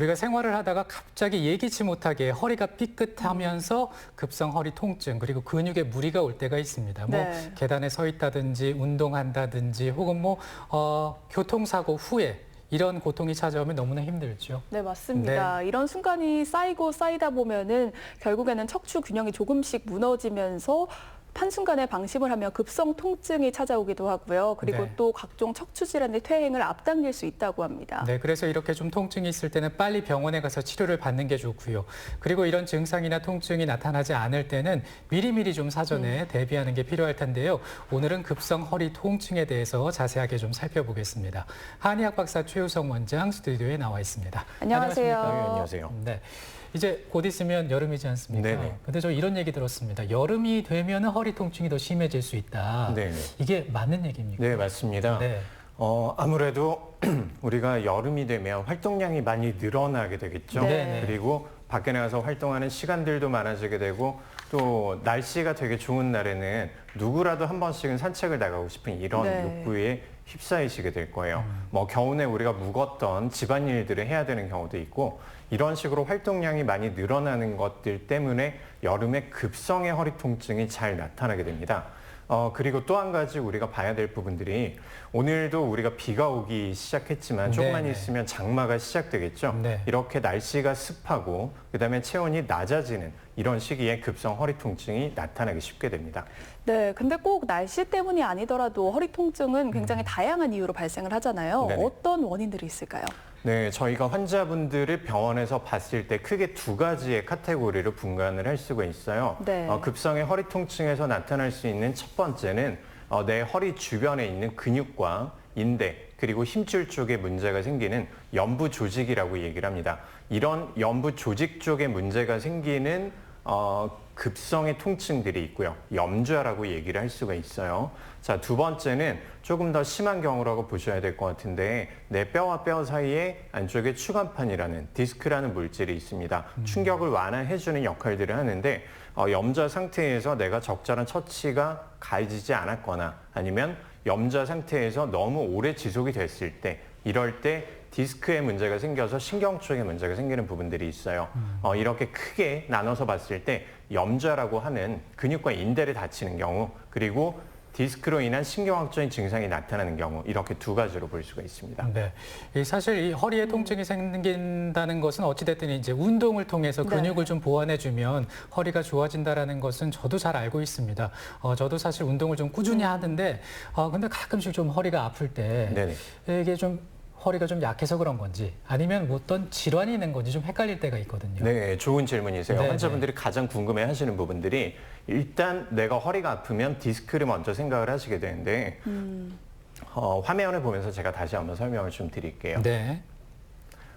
우리가 생활을 하다가 갑자기 예기치 못하게 허리가 삐끗하면서 급성 허리 통증 그리고 근육에 무리가 올 때가 있습니다. 뭐 네. 계단에 서 있다든지 운동한다든지 혹은 뭐 교통사고 후에 이런 고통이 찾아오면 너무나 힘들죠. 네, 맞습니다. 이런 순간이 쌓이고 쌓이다 보면은 결국에는 척추 균형이 조금씩 무너지면서 한순간에 방심을 하면 급성 통증이 찾아오기도 하고요. 그리고 네. 또 각종 척추 질환의 퇴행을 앞당길 수 있다고 합니다. 네, 그래서 이렇게 좀 통증이 있을 때는 빨리 병원에 가서 치료를 받는 게 좋고요. 그리고 이런 증상이나 통증이 나타나지 않을 때는 미리미리 좀 사전에 대비하는 게 필요할 텐데요. 오늘은 급성 허리 통증에 대해서 자세하게 좀 살펴보겠습니다. 한의학 박사 최우성 원장 스튜디오에 나와 있습니다. 안녕하세요. 안녕하십니까? 안녕하세요. 네. 이제 곧 있으면 여름이지 않습니까? 네네. 근데 저 이런 얘기 들었습니다. 여름이 되면 허리 통증이 더 심해질 수 있다. 네네. 이게 맞는 얘기입니까? 네, 맞습니다. 네. 아무래도 우리가 여름이 되면 활동량이 많이 늘어나게 되겠죠. 네네. 그리고 밖에 나가서 활동하는 시간들도 많아지게 되고 또 날씨가 되게 좋은 날에는 누구라도 한 번씩은 산책을 나가고 싶은 이런 네. 욕구에 휩싸이시게 될 거예요. 뭐 겨우내 우리가 묵었던 집안일들을 해야 되는 경우도 있고 이런 식으로 활동량이 많이 늘어나는 것들 때문에 여름에 급성의 허리 통증이 잘 나타나게 됩니다. 그리고 또 한 가지 우리가 봐야 될 부분들이 오늘도 우리가 비가 오기 시작했지만 조금만 네네. 있으면 장마가 시작되겠죠. 네. 이렇게 날씨가 습하고 그다음에 체온이 낮아지는 이런 시기에 급성 허리 통증이 나타나기 쉽게 됩니다. 네, 근데 꼭 날씨 때문이 아니더라도 허리 통증은 굉장히 다양한 이유로 발생을 하잖아요. 네네. 어떤 원인들이 있을까요? 네, 저희가 환자분들을 병원에서 봤을 때 크게 두 가지의 카테고리로 분간을 할 수가 있어요. 네. 급성의 허리 통증에서 나타날 수 있는 첫 번째는 내 허리 주변에 있는 근육과 인대 그리고 힘줄 쪽에 문제가 생기는 연부 조직이라고 얘기를 합니다. 이런 연부 조직 쪽에 문제가 생기는 급성의 통증들이 있고요. 염좌라고 얘기를 할 수가 있어요. 자, 두 번째는 조금 더 심한 경우라고 보셔야 될 것 같은데 내 뼈와 뼈 사이에 안쪽에 추간판이라는 디스크라는 물질이 있습니다. 충격을 완화해주는 역할들을 하는데 염좌 상태에서 내가 적절한 처치가 가해지지 않았거나 아니면 염좌 상태에서 너무 오래 지속이 됐을 때 이럴 때 디스크에 문제가 생겨서 신경 쪽에 문제가 생기는 부분들이 있어요. 이렇게 크게 나눠서 봤을 때 염좌라고 하는 근육과 인대를 다치는 경우 그리고 디스크로 인한 신경학적인 증상이 나타나는 경우 이렇게 두 가지로 볼 수가 있습니다. 네, 사실 이 허리에 통증이 생긴다는 것은 어찌됐든 이제 운동을 통해서 근육을 좀 보완해주면 허리가 좋아진다라는 것은 저도 잘 알고 있습니다. 저도 사실 운동을 좀 꾸준히 하는데, 근데 가끔씩 좀 허리가 아플 때 네네. 이게 좀 허리가 좀 약해서 그런 건지 아니면 뭐 어떤 질환이 있는 건지 좀 헷갈릴 때가 있거든요. 네, 좋은 질문이세요. 네, 환자분들이 가장 궁금해 하시는 부분들이 일단 내가 허리가 아프면 디스크를 먼저 생각을 하시게 되는데 화면을 보면서 제가 다시 한번 설명을 좀 드릴게요. 네.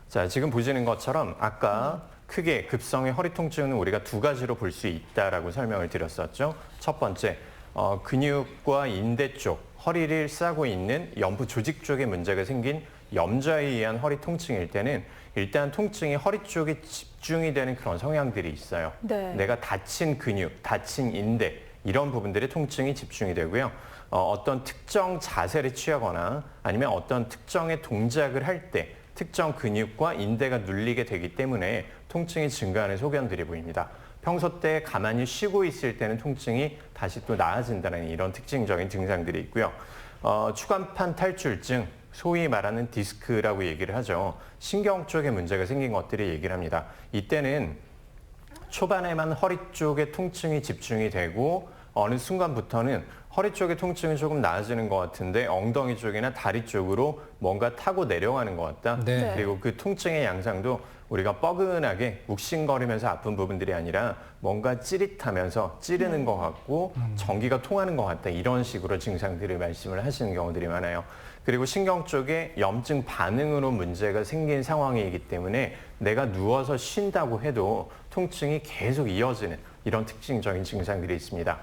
자, 지금 보시는 것처럼 아까 크게 급성의 허리 통증은 우리가 두 가지로 볼 수 있다라고 설명을 드렸었죠. 첫 번째, 근육과 인대 쪽, 허리를 싸고 있는 연부 조직 쪽에 문제가 생긴 염좌에 의한 허리 통증일 때는 일단 통증이 허리 쪽에 집중이 되는 그런 성향들이 있어요. 네. 내가 다친 근육, 다친 인대 이런 부분들의 통증이 집중이 되고요. 어떤 특정 자세를 취하거나 아니면 어떤 특정의 동작을 할 때 특정 근육과 인대가 눌리게 되기 때문에 통증이 증가하는 소견들이 보입니다. 평소 때 가만히 쉬고 있을 때는 통증이 다시 또 나아진다는 이런 특징적인 증상들이 있고요. 추간판 탈출증, 소위 말하는 디스크라고 얘기를 하죠. 신경 쪽에 문제가 생긴 것들을 얘기를 합니다. 이때는 초반에만 허리 쪽에 통증이 집중이 되고 어느 순간부터는 허리 쪽의 통증이 조금 나아지는 것 같은데 엉덩이 쪽이나 다리 쪽으로 뭔가 타고 내려가는 것 같다. 네. 그리고 그 통증의 양상도 우리가 뻐근하게 욱신거리면서 아픈 부분들이 아니라 뭔가 찌릿하면서 찌르는 것 같고 전기가 통하는 것 같다. 이런 식으로 증상들을 말씀을 하시는 경우들이 많아요. 그리고 신경 쪽에 염증 반응으로 문제가 생긴 상황이기 때문에 내가 누워서 쉰다고 해도 통증이 계속 이어지는 이런 특징적인 증상들이 있습니다.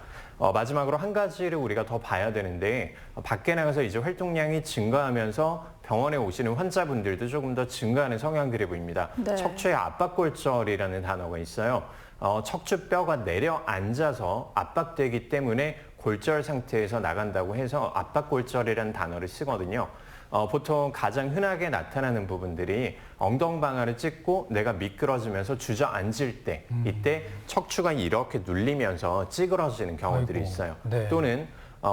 마지막으로 한 가지를 우리가 더 봐야 되는데 밖에 나가서 이제 활동량이 증가하면서 병원에 오시는 환자분들도 조금 더 증가하는 성향들이 보입니다. 네. 척추의 압박골절이라는 단어가 있어요. 척추뼈가 내려앉아서 압박되기 때문에 골절 상태에서 나간다고 해서 압박골절이라는 단어를 쓰거든요. 보통 가장 흔하게 나타나는 부분들이 엉덩방아를 찍고 내가 미끄러지면서 주저앉을 때 이때 척추가 이렇게 눌리면서 찌그러지는 경우들이 아이고, 있어요. 네. 또는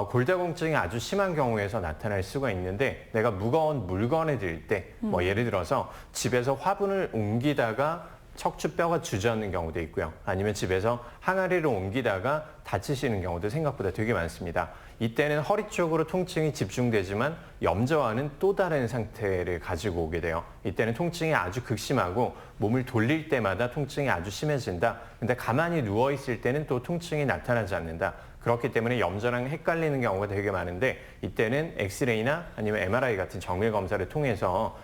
골다공증이 아주 심한 경우에서 나타날 수가 있는데 내가 무거운 물건을 들 때 뭐 예를 들어서 집에서 화분을 옮기다가 척추뼈가 주저앉는 경우도 있고요. 아니면 집에서 항아리를 옮기다가 다치시는 경우도 생각보다 되게 많습니다. 이때는 허리 쪽으로 통증이 집중되지만 염저와는 또 다른 상태를 가지고 오게 돼요. 이때는 통증이 아주 극심하고 몸을 돌릴 때마다 통증이 아주 심해진다. 근데 가만히 누워 있을 때는 또 통증이 나타나지 않는다. 그렇기 때문에 염저랑 헷갈리는 경우가 되게 많은데 이때는 엑스레이나 아니면 MRI 같은 정밀 검사를 통해서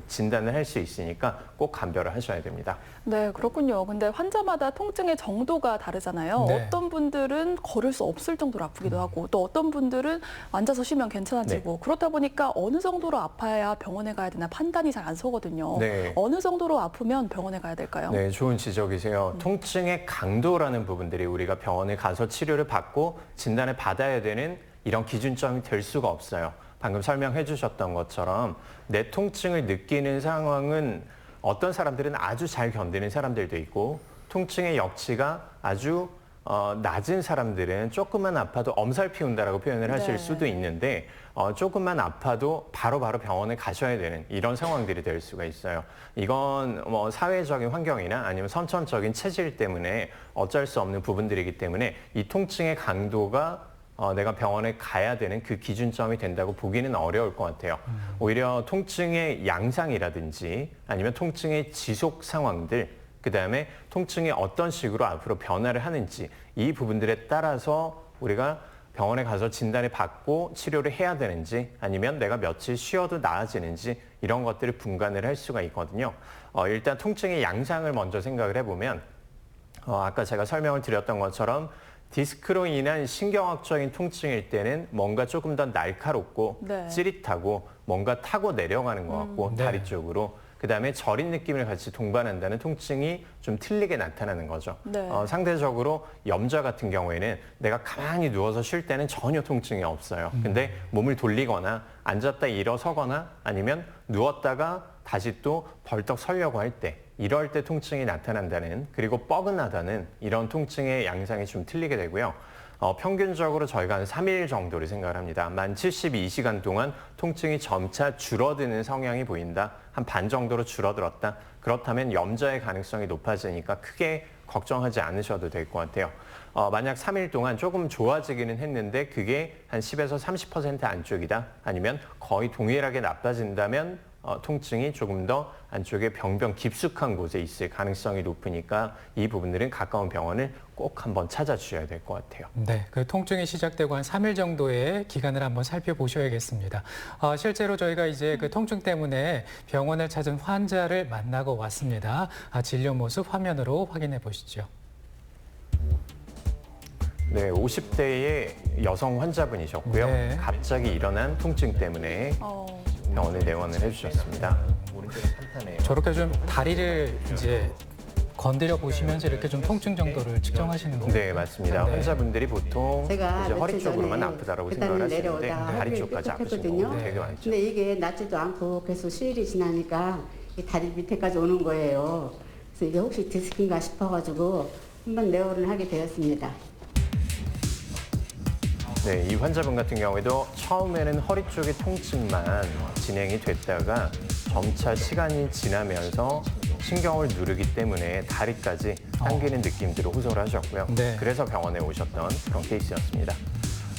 진단을 할 수 있으니까 꼭 감별을 하셔야 됩니다. 네, 그렇군요. 근데 환자마다 통증의 정도가 다르잖아요. 네. 어떤 분들은 걸을 수 없을 정도로 아프기도 하고 또 어떤 분들은 앉아서 쉬면 괜찮아지고 그렇다 보니까 어느 정도로 아파야 병원에 가야 되나 판단이 잘 안 서거든요. 네. 어느 정도로 아프면 병원에 가야 될까요? 네, 좋은 지적이세요. 통증의 강도라는 부분들이 우리가 병원에 가서 치료를 받고 진단을 받아야 되는 이런 기준점이 될 수가 없어요. 방금 설명해 주셨던 것처럼 내 통증을 느끼는 상황은 어떤 사람들은 아주 잘 견디는 사람들도 있고 통증의 역치가 아주 낮은 사람들은 조금만 아파도 엄살 피운다라고 표현을 하실 네. 수도 있는데 조금만 아파도 바로바로 병원에 가셔야 되는 이런 상황들이 될 수가 있어요. 이건 뭐 사회적인 환경이나 아니면 선천적인 체질 때문에 어쩔 수 없는 부분들이기 때문에 이 통증의 강도가 내가 병원에 가야 되는 그 기준점이 된다고 보기는 어려울 것 같아요. 오히려 통증의 양상이라든지 아니면 통증의 지속 상황들, 그다음에 통증이 어떤 식으로 앞으로 변화를 하는지 이 부분들에 따라서 우리가 병원에 가서 진단을 받고 치료를 해야 되는지 아니면 내가 며칠 쉬어도 나아지는지 이런 것들을 분간을 할 수가 있거든요. 일단 통증의 양상을 먼저 생각을 해보면 아까 제가 설명을 드렸던 것처럼 디스크로 인한 신경학적인 통증일 때는 뭔가 조금 더 날카롭고 네. 찌릿하고 뭔가 타고 내려가는 것 같고 네. 다리 쪽으로 그다음에 저린 느낌을 같이 동반한다는 통증이 좀 틀리게 나타나는 거죠. 네. 상대적으로 염좌 같은 경우에는 내가 가만히 누워서 쉴 때는 전혀 통증이 없어요. 근데 몸을 돌리거나 앉았다 일어서거나 아니면 누웠다가 다시 또 벌떡 서려고 할 때 이럴 때 통증이 나타난다는 그리고 뻐근하다는 이런 통증의 양상이 좀 틀리게 되고요. 평균적으로 저희가 한 3일 정도를 생각을 합니다. 만 72시간 동안 통증이 점차 줄어드는 성향이 보인다. 한 반 정도로 줄어들었다. 그렇다면 염좌의 가능성이 높아지니까 크게 걱정하지 않으셔도 될 것 같아요. 만약 3일 동안 조금 좋아지기는 했는데 그게 한 10에서 30% 안쪽이다. 아니면 거의 동일하게 나빠진다면 통증이 조금 더 안쪽에 병변 깊숙한 곳에 있을 가능성이 높으니까 이 부분들은 가까운 병원을 꼭 한번 찾아주셔야 될 것 같아요. 네, 그 통증이 시작되고 한 3일 정도의 기간을 한번 살펴보셔야겠습니다. 실제로 저희가 이제 그 통증 때문에 병원을 찾은 환자를 만나고 왔습니다. 진료 모습 화면으로 확인해 보시죠. 네, 50대의 여성 환자분이셨고요. 네. 갑자기 일어난 통증 때문에 병원에 내원을 해주셨습니다. 오른쪽에 탄탄해요. 저렇게 좀 다리를 이제 건드려 보시면서 이렇게 좀 통증 정도를 측정하시는 거예요. 네, 맞습니다. 네. 환자분들이 보통 제가 이제 허리 며칠 쪽으로만 전에 아프다라고 계단을 생각을 하시는데 내려오다 다리 허리를 쪽까지 아프신 삐끗했거든요. 경우 되게 많죠. 근데 이게 낫지도 않고 그래서 수일이 지나니까 이 다리 밑에까지 오는 거예요. 그래서 이게 혹시 디스크인가 싶어가지고 한번 내원을 하게 되었습니다. 네, 이 환자분 같은 경우에도 처음에는 허리 쪽의 통증만 진행이 됐다가 점차 시간이 지나면서 신경을 누르기 때문에 다리까지 당기는 느낌들을 호소를 하셨고요. 네. 그래서 병원에 오셨던 그런 케이스였습니다.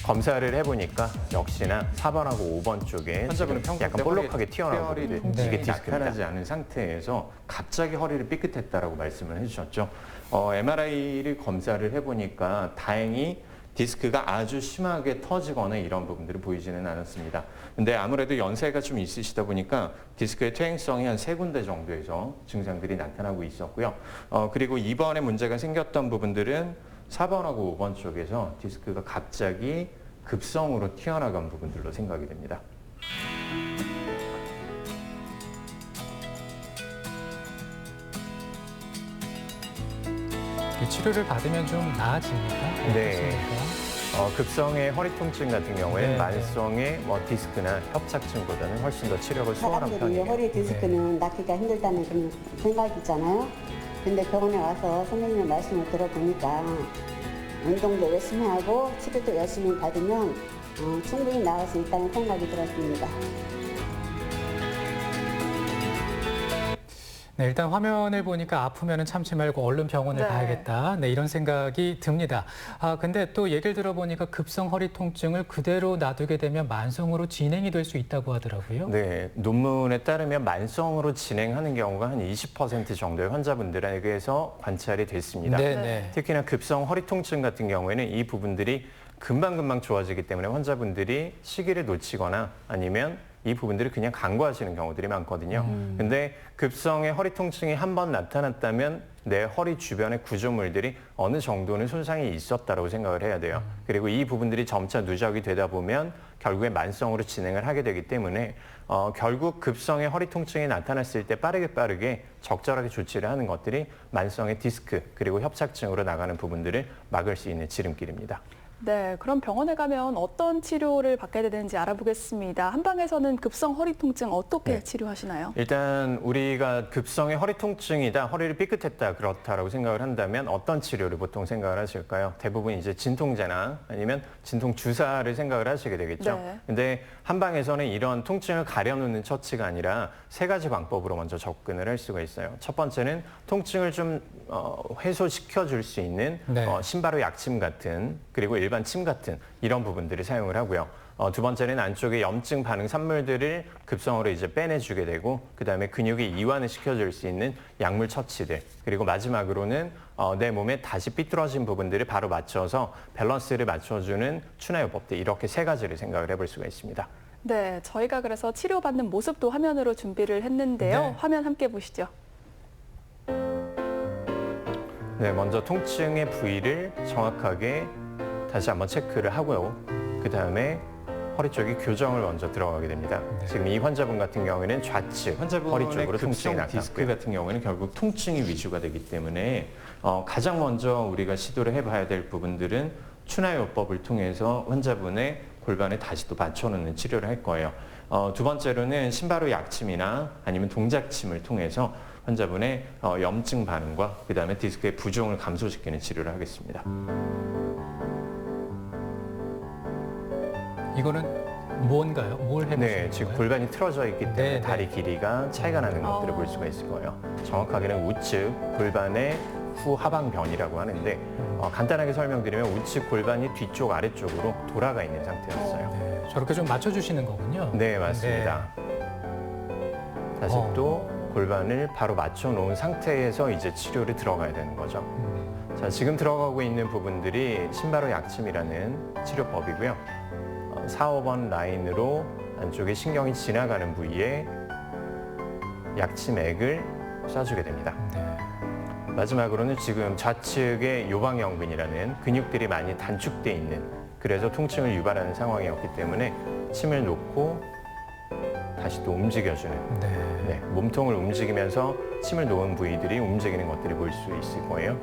검사를 해보니까 역시나 4번하고 5번 쪽에 환자분은 평소 약간 때 볼록하게 튀어나온 부분들, 네. 이게 나타나지 않은 상태에서 갑자기 허리를 삐끗했다라고 말씀을 해주셨죠. MRI를 검사를 해보니까 다행히 디스크가 아주 심하게 터지거나 이런 부분들이 보이지는 않았습니다. 근데 아무래도 연세가 좀 있으시다 보니까 디스크의 퇴행성이 한 3군데 정도에서 증상들이 나타나고 있었고요. 그리고 이번에 문제가 생겼던 부분들은 4번하고 5번 쪽에서 디스크가 갑자기 급성으로 튀어나간 부분들로 생각이 됩니다. 치료를 받으면 좀 나아집니까? 네. 어떻습니까? 급성의 허리 통증 같은 경우에는 네. 만성의 디스크나 협착증보다는 훨씬 더 치료가 수월한 사람들이 편이에요. 허리 디스크는 낫기가 힘들다는 그런 생각이 있잖아요. 근데 병원에 와서 선생님의 말씀을 들어보니까 운동도 열심히 하고 치료도 열심히 받으면 충분히 나을 수 있다는 생각이 들었습니다. 네, 일단 화면을 보니까 아프면은 참지 말고 얼른 병원을 네. 가야겠다. 네, 이런 생각이 듭니다. 근데 또 얘기를 들어보니까 급성 허리 통증을 그대로 놔두게 되면 만성으로 진행이 될 수 있다고 하더라고요. 네, 논문에 따르면 만성으로 진행하는 경우가 한 20% 정도의 환자분들에게서 관찰이 됐습니다. 네, 네. 네. 특히나 급성 허리 통증 같은 경우에는 이 부분들이 금방금방 좋아지기 때문에 환자분들이 시기를 놓치거나 아니면 이 부분들을 그냥 간과하시는 경우들이 많거든요. 근데 급성의 허리 통증이 한 번 나타났다면 내 허리 주변의 구조물들이 어느 정도는 손상이 있었다고 생각을 해야 돼요. 그리고 이 부분들이 점차 누적이 되다 보면 결국에 만성으로 진행을 하게 되기 때문에 결국 급성의 허리 통증이 나타났을 때 빠르게 적절하게 조치를 하는 것들이 만성의 디스크 그리고 협착증으로 나가는 부분들을 막을 수 있는 지름길입니다. 네, 그럼 병원에 가면 어떤 치료를 받게 되는지 알아보겠습니다. 한방에서는 급성 허리 통증 어떻게 네. 치료하시나요? 일단 우리가 급성의 허리 통증이다, 허리를 삐끗했다, 그렇다라고 생각을 한다면 어떤 치료를 보통 생각을 하실까요? 대부분 이제 진통제나 아니면 진통 주사를 생각을 하시게 되겠죠. 네. 근데 한방에서는 이런 통증을 가려놓는 처치가 아니라 세 가지 방법으로 먼저 접근을 할 수가 있어요. 첫 번째는 통증을 좀 해소시켜 줄 수 있는 네. 신바로 약침 같은 그리고 일반 침 같은 이런 부분들을 사용을 하고요. 두 번째는 안쪽에 염증 반응 산물들을 급성으로 이제 빼내주게 되고 그다음에 근육이 이완을 시켜줄 수 있는 약물 처치들 그리고 마지막으로는 내 몸에 다시 삐뚤어진 부분들을 바로 맞춰서 밸런스를 맞춰주는 추나요법들 이렇게 세 가지를 생각을 해볼 수가 있습니다. 네, 저희가 그래서 치료받는 모습도 화면으로 준비를 했는데요. 네. 화면 함께 보시죠. 네, 먼저 통증의 부위를 정확하게 다시 한번 체크를 하고요. 그 다음에 허리 쪽이 교정을 먼저 들어가게 됩니다. 네. 지금 이 환자분 같은 경우에는 좌측 허리 쪽으로 통증이 급성 디스크 나타났고요. 같은 경우에는 결국 통증이 위주가 되기 때문에 가장 먼저 우리가 시도를 해봐야 될 부분들은 추나요법을 통해서 환자분의 골반에 다시 또 맞춰놓는 치료를 할 거예요. 두 번째로는 신바로 약침이나 아니면 동작침을 통해서 환자분의 염증 반응과 그다음에 디스크의 부종을 감소시키는 치료를 하겠습니다. 이거는 뭔가요? 뭘 해보시는 네, 거예요? 지금 골반이 틀어져 있기 때문에 네, 네. 다리 길이가 차이가 나는 것들을 볼 수가 있을 거예요. 정확하게는 우측 골반의 후하방변이라고 하는데 간단하게 설명드리면 우측 골반이 뒤쪽 아래쪽으로 돌아가 있는 상태였어요. 네, 저렇게 좀 맞춰주시는 거군요. 네, 맞습니다. 다시 또 골반을 바로 맞춰 놓은 상태에서 이제 치료를 들어가야 되는 거죠. 자, 지금 들어가고 있는 부분들이 신바로 약침이라는 치료법이고요. 4, 5번 라인으로 안쪽에 신경이 지나가는 부위에 약침액을 쏴주게 됩니다. 네. 마지막으로는 지금 좌측의 요방연근이라는 근육들이 많이 단축돼 있는 그래서 통증을 유발하는 상황이었기 때문에 침을 놓고 다시 또 움직여주는 네. 몸통을 움직이면서 침을 놓은 부위들이 움직이는 것들이 보일 수 있을 거예요.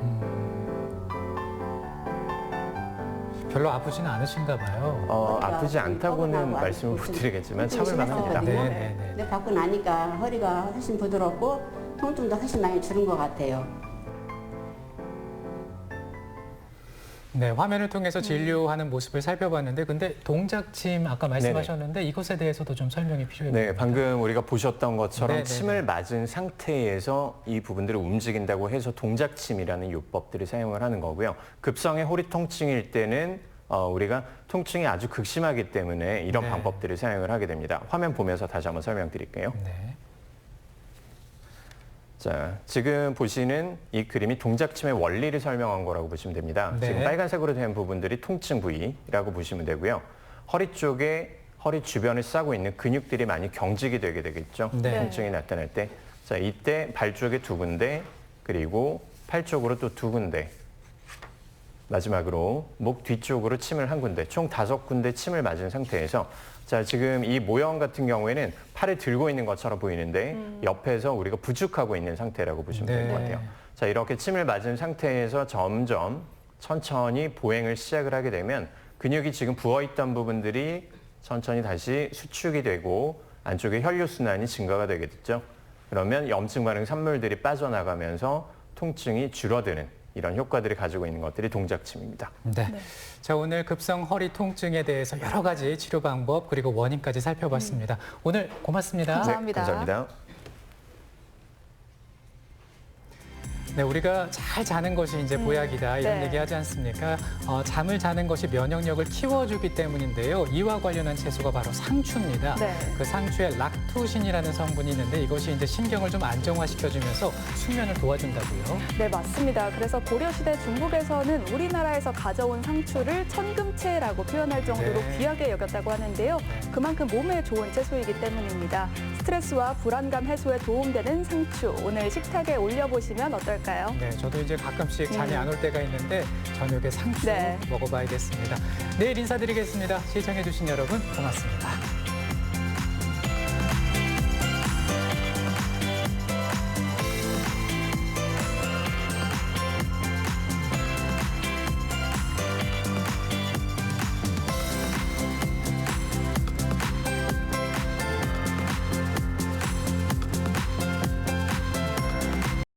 별로 아프지는 않으신가 봐요. 아프지 않다고는 말씀을 못 드리겠지만 참을만 합니다. 네, 네, 네. 근데 받고 나니까 허리가 훨씬 부드럽고 통증도 훨씬 많이 줄은 것 같아요. 네, 화면을 통해서 진료하는 모습을 살펴봤는데, 근데 동작침 아까 말씀하셨는데 이것에 대해서도 좀 설명이 필요해 보입니다. 네, 방금 우리가 보셨던 것처럼 네네네. 침을 맞은 상태에서 이 부분들을 움직인다고 해서 동작침이라는 요법들을 사용을 하는 거고요. 급성의 허리 통증일 때는 우리가 통증이 아주 극심하기 때문에 이런 네. 방법들을 사용을 하게 됩니다. 화면 보면서 다시 한번 설명드릴게요. 네. 자, 지금 보시는 이 그림이 동작침의 원리를 설명한 거라고 보시면 됩니다. 네. 지금 빨간색으로 된 부분들이 통증 부위라고 보시면 되고요. 허리 쪽에 허리 주변을 싸고 있는 근육들이 많이 경직이 되게 되겠죠. 네. 통증이 나타날 때. 자, 이때 발 쪽에 2군데, 그리고 팔 쪽으로 또 2군데. 마지막으로 목 뒤쪽으로 침을 1군데, 총 5군데 침을 맞은 상태에서 자, 지금 이 모형 같은 경우에는 팔을 들고 있는 것처럼 보이는데 옆에서 우리가 부축하고 있는 상태라고 보시면 될 것 네. 같아요. 자, 이렇게 침을 맞은 상태에서 점점 천천히 보행을 시작을 하게 되면 근육이 지금 부어있던 부분들이 천천히 다시 수축이 되고 안쪽에 혈류순환이 증가가 되겠죠. 그러면 염증 반응 산물들이 빠져나가면서 통증이 줄어드는 이런 효과들을 가지고 있는 것들이 동작침입니다. 네. 자, 오늘 급성 허리 통증에 대해서 여러 가지 치료 방법 그리고 원인까지 살펴봤습니다. 오늘 고맙습니다. 감사합니다. 네, 감사합니다. 네, 우리가 잘 자는 것이 이제 보약이다 이런 네. 얘기 하지 않습니까? 잠을 자는 것이 면역력을 키워주기 때문인데요. 이와 관련한 채소가 바로 상추입니다. 네. 그 상추에 락토신이라는 성분이 있는데 이것이 이제 신경을 좀 안정화시켜주면서 숙면을 도와준다고요. 네, 맞습니다. 그래서 고려시대 중국에서는 우리나라에서 가져온 상추를 천금채라고 표현할 정도로 네. 귀하게 여겼다고 하는데요. 그만큼 몸에 좋은 채소이기 때문입니다. 스트레스와 불안감 해소에 도움되는 상추, 오늘 식탁에 올려보시면 어떨까요? 네, 저도 이제 가끔씩 잠이 안 올 때가 있는데 저녁에 상추 네. 먹어봐야겠습니다. 내일 인사드리겠습니다. 시청해주신 여러분 고맙습니다.